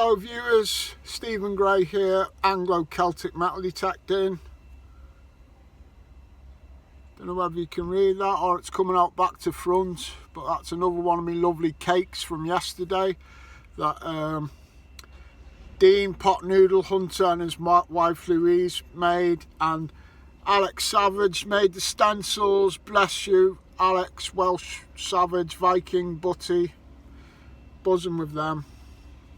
Hello viewers, Stephen Gray here, Anglo Celtic metal detecting. Don't know whether you can read that or it's coming out back to front, but that's another one of my lovely cakes from yesterday that Dean Pot Noodle Hunter and his wife Louise made, and Alex Savage made the stencils. Bless you Alex, Welsh Savage, Viking, Butty, buzzing with them.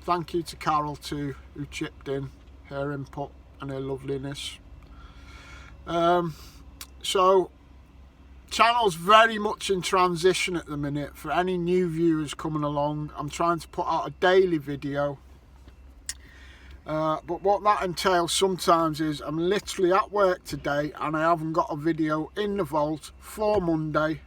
Thank you to Carol too, who chipped in her input and her loveliness. So channel's very much in transition at the minute. For any new viewers coming along, I'm trying to put out a daily video, but what that entails sometimes is I'm literally at work today and I haven't got a video in the vault for Monday.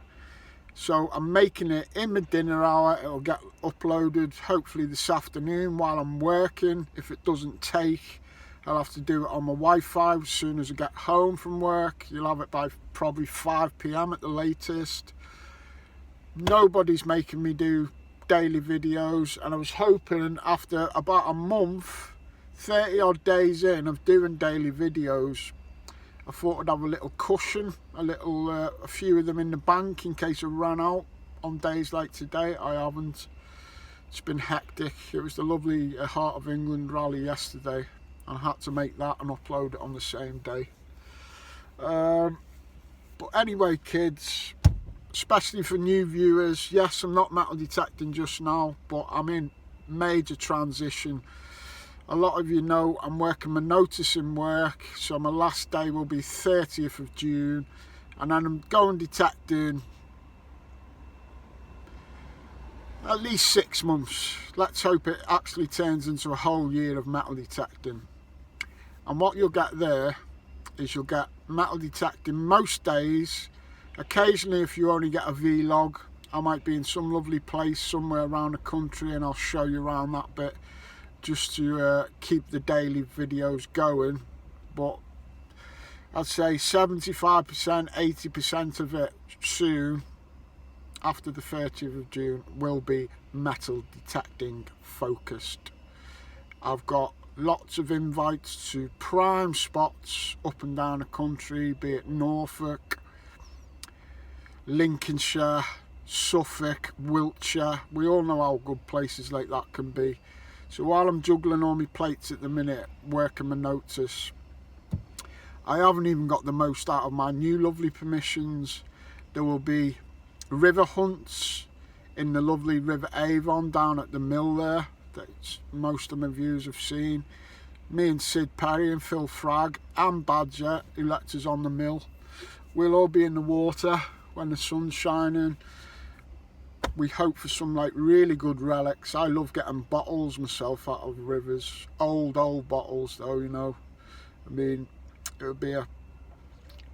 So I'm making it in my dinner hour. It'll get uploaded hopefully this afternoon while I'm working. If it doesn't take, I'll have to do it on my Wi-Fi as soon as I get home from work. You'll have it by probably 5 PM at the latest. Nobody's making me do daily videos, and I was hoping after about a month, 30 odd days in of doing daily videos, I thought I'd have a little cushion, a few of them in the bank in case I ran out on days like today. I haven't. It's been hectic. It was the lovely Heart of England rally yesterday, and I had to make that and upload it on the same day. But anyway, kids, especially for new viewers, yes, I'm not metal detecting just now, but I'm in major transition. A lot of you know I'm working my notice in work, so my last day will be 30th of June, and then I'm going detecting at least 6 months. Let's hope it actually turns into a whole year of metal detecting. And what you'll get there is you'll get metal detecting most days. Occasionally, if you only get a vlog, I might be in some lovely place somewhere around the country and I'll show you around that bit, just to keep the daily videos going. But I'd say 75%, 80% of it soon, after the 30th of June, will be metal detecting focused. I've got lots of invites to prime spots up and down the country, be it Norfolk, Lincolnshire, Suffolk, Wiltshire. We all know how good places like that can be. So while I'm juggling all my plates at the minute, working my notice, I haven't even got the most out of my new lovely permissions. There will be river hunts in the lovely River Avon down at the mill there, that most of my viewers have seen. Me and Sid Perry and Phil Fragg and Badger, who let us on the mill, we'll all be in the water when the sun's shining. We hope for some like really good relics. I love getting bottles myself out of rivers, old bottles though, you know. I mean, it would be a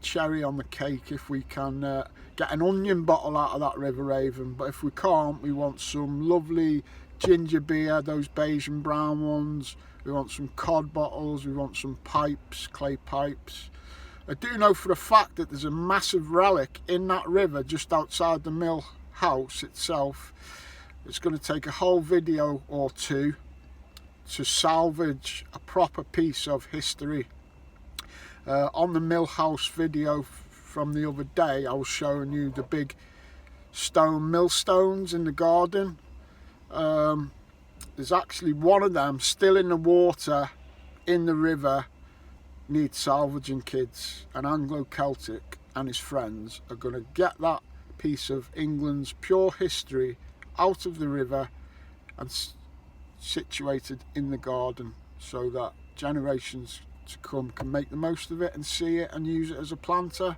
cherry on the cake if we can get an onion bottle out of that River Avon, but if we can't, we want some lovely ginger beer, those beige and brown ones. We want some cod bottles, we want some pipes, clay pipes. I do know for a fact that there's a massive relic in that river just outside the mill house itself. It's going to take a whole video or two to salvage a proper piece of history. On the mill house video from the other day, I was showing you the big stone millstones in the garden. There's actually one of them still in the water in the river, needs salvaging, kids, and Anglo Celtic and his friends are going to get that piece of England's pure history out of the river and situated in the garden so that generations to come can make the most of it and see it and use it as a planter.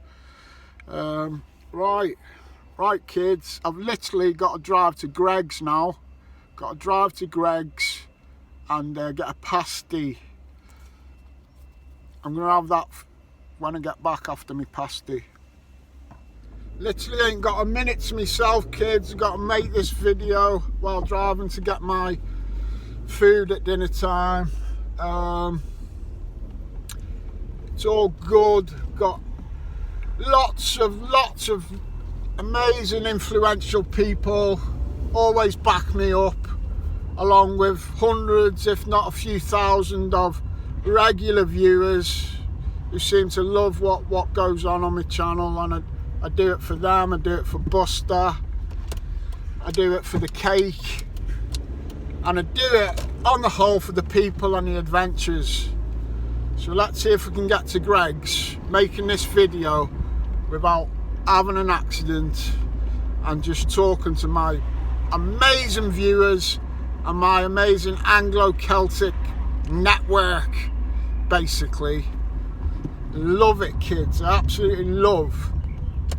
Right kids, I've literally got to drive to Greggs now. Got to drive to Greggs and get a pasty. I'm going to have that when I get back after my pasty. Literally ain't got a minute to myself, kids. I've got to make this video while driving to get my food at dinner time. It's all good. Got lots of amazing influential people always back me up. along with hundreds, if not a few thousand, of regular viewers who seem to love what goes on my channel. And I do it for them, I do it for Buster, I do it for the cake, and I do it on the whole for the people and the adventures. So let's see if we can get to Greg's making this video without having an accident and just talking to my amazing viewers and my amazing Anglo-Celtic network, basically. Love it, kids. I absolutely love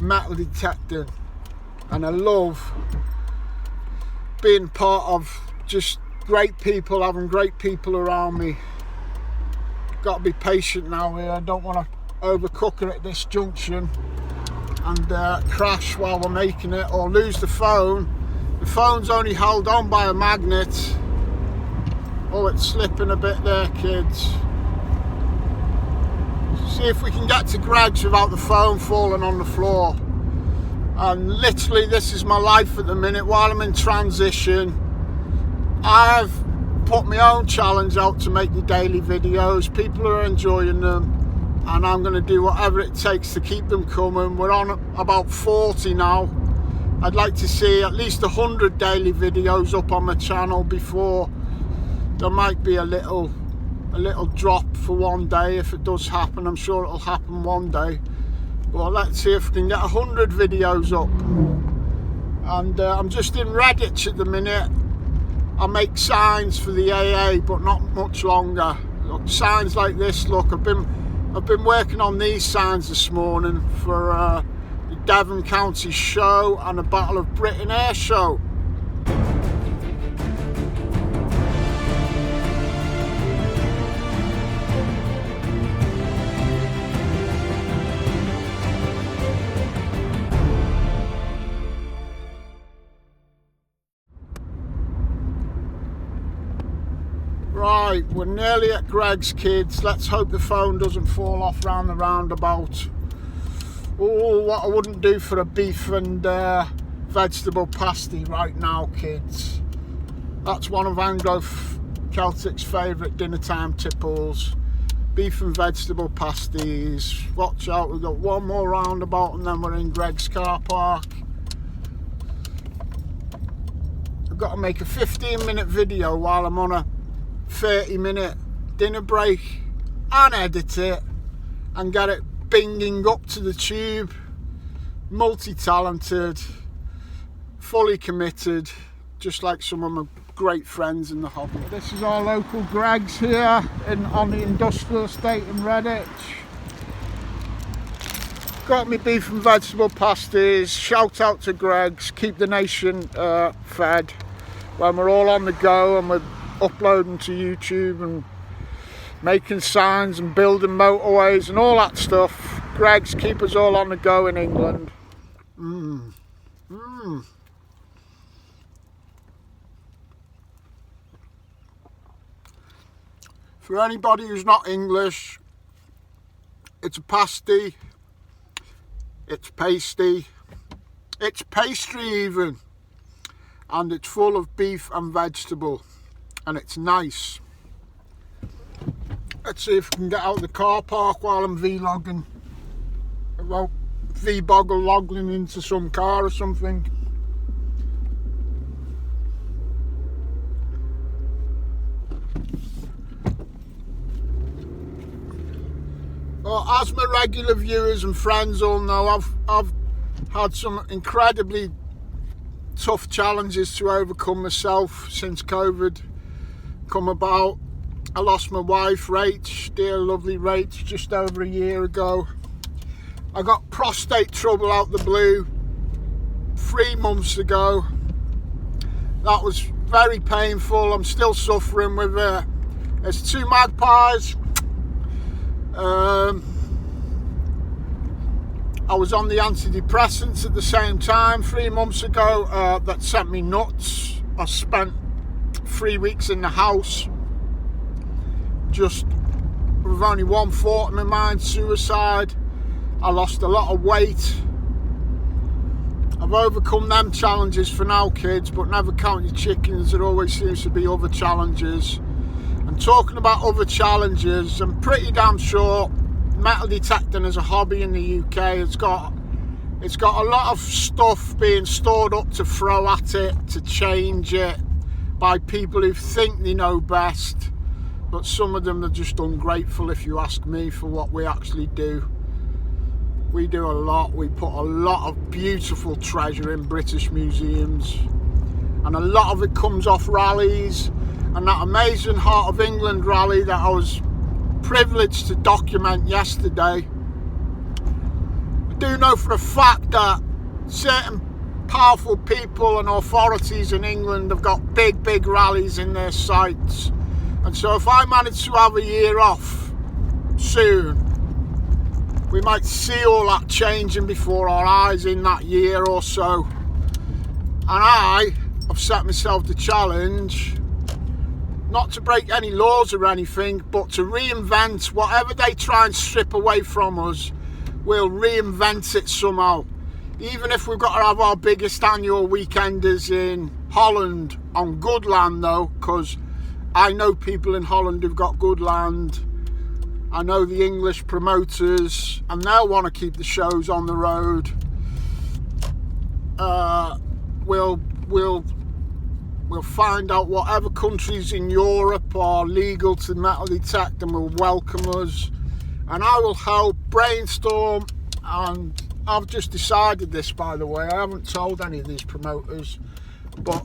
metal detecting, and I love being part of just great people, having great people around me. Got to be patient now here. I don't want to overcook it at this junction and crash while we're making it, or lose the phone. The phone's only held on by a magnet. Oh, it's slipping a bit there, kids. See if we can get to Greg's without the phone falling on the floor. And literally, this is my life at the minute while I'm in transition. I've put my own challenge out to make the daily videos. People are enjoying them, and I'm going to do whatever it takes to keep them coming. We're on about 40 now. I'd like to see at least 100 daily videos up on my channel before there might be a little drop for one day. If it does happen, I'm sure it'll happen one day. Well, let's see if we can get 100 videos up. And I'm just in Redditch at the minute. I make signs for the AA, but not much longer. Look, signs like this. Look, I've been working on these signs this morning for the Devon County show and the Battle of Britain Air show. Right, we're nearly at Greg's, kids. Let's hope the phone doesn't fall off round the roundabout. Oh, what I wouldn't do for a beef and vegetable pasty right now, kids. That's one of Anglo-Celtic's favourite dinner time tipples. Beef and vegetable pasties. Watch out, we've got one more roundabout and then we're in Greg's car park. I've got to make a 15-minute video while I'm on a 30-minute dinner break and edit it and get it binging up to the tube. Multi-talented, fully committed, just like some of my great friends in the hobby. This is our local Greg's here on the industrial estate in Redditch. Got me beef and vegetable pasties. Shout out to Greg's. Keep the nation fed when we're all on the go and we're uploading to YouTube and making signs and building motorways and all that stuff. Greg's keep us all on the go in England. For anybody who's not English, it's a pasty, it's pasty, it's pastry even, and it's full of beef and vegetable. And it's nice. Let's see if we can get out of the car park while I'm vlogging. Well, logging into some car or something. Well, as my regular viewers and friends all know, I've had some incredibly tough challenges to overcome myself since COVID come about. I lost my wife, Rach, dear lovely Rach, just over a year ago. I got prostate trouble out the blue 3 months ago. That was very painful. I'm still suffering with it. There's 2 magpies. I was on the antidepressants at the same time 3 months ago. That sent me nuts. I spent 3 weeks in the house, just with only one thought in my mind: suicide. I lost a lot of weight. I've overcome them challenges for now, kids, but never count your chickens. There always seems to be other challenges. And talking about other challenges, I'm pretty damn sure metal detecting as a hobby in the UK, it's got a lot of stuff being stored up to throw at it, to change it, by people who think they know best. But some of them are just ungrateful, if you ask me, for what we actually do. We do a lot. We put a lot of beautiful treasure in British museums, and a lot of it comes off rallies. And that amazing Heart of England rally that I was privileged to document yesterday, I do know for a fact that certain powerful people and authorities in England have got big rallies in their sights. And so if I manage to have a year off soon, we might see all that changing before our eyes in that year or so. And I have set myself the challenge not to break any laws or anything, but to reinvent whatever they try and strip away from us. We'll reinvent it somehow. Even if we've got to have our biggest annual weekenders in Holland on good land though, because I know people in Holland who've got good land. I know the English promoters, and they'll want to keep the shows on the road. We'll find out whatever countries in Europe are legal to metal detect and will welcome us, and I will help brainstorm. And I've just decided this, by the way, I haven't told any of these promoters, but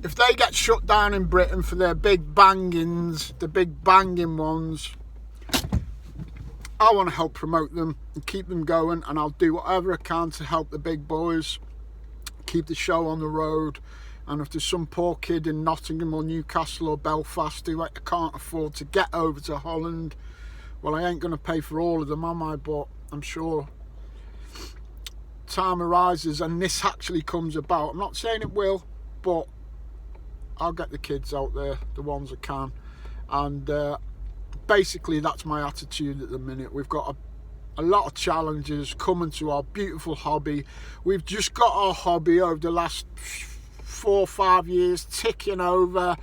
if they get shut down in Britain for their big bangings, the big banging ones, I want to help promote them and keep them going, and I'll do whatever I can to help the big boys keep the show on the road. And if there's some poor kid in Nottingham or Newcastle or Belfast who can't afford to get over to Holland, well, I ain't going to pay for all of them, am I? But I'm sure time arises and this actually comes about. I'm not saying it will, but I'll get the kids out there, the ones that can. And basically that's my attitude at the minute. We've got a lot of challenges coming to our beautiful hobby. We've just got our hobby over the last 4 or 5 years ticking over.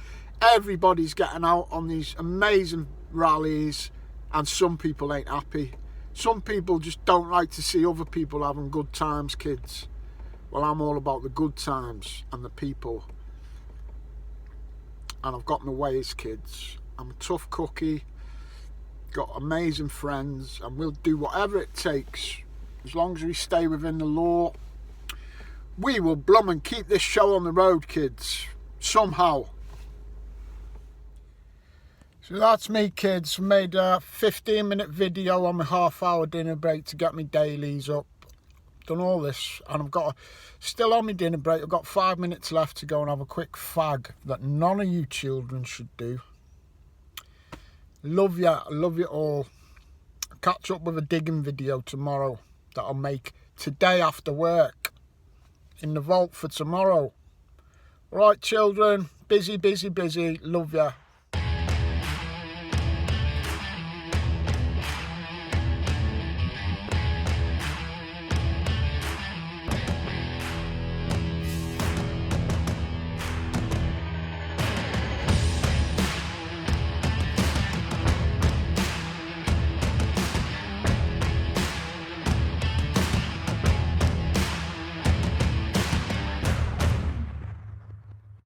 Everybody's getting out on these amazing rallies, and some people ain't happy. Some people just don't like to see other people having good times, kids. Well, I'm all about the good times and the people, and I've got my ways, kids. I'm a tough cookie, got amazing friends, and we'll do whatever it takes as long as we stay within the law. We will blum and keep this show on the road, kids, somehow. So that's me, kids. Made a 15-minute video on my half-hour dinner break to get my dailies up. Done all this, and I've got still on my dinner break. I've got 5 minutes left to go and have a quick fag that none of you children should do. Love you all. Catch up with a digging video tomorrow that I'll make today after work in the vault for tomorrow. All right, children, busy. Love ya.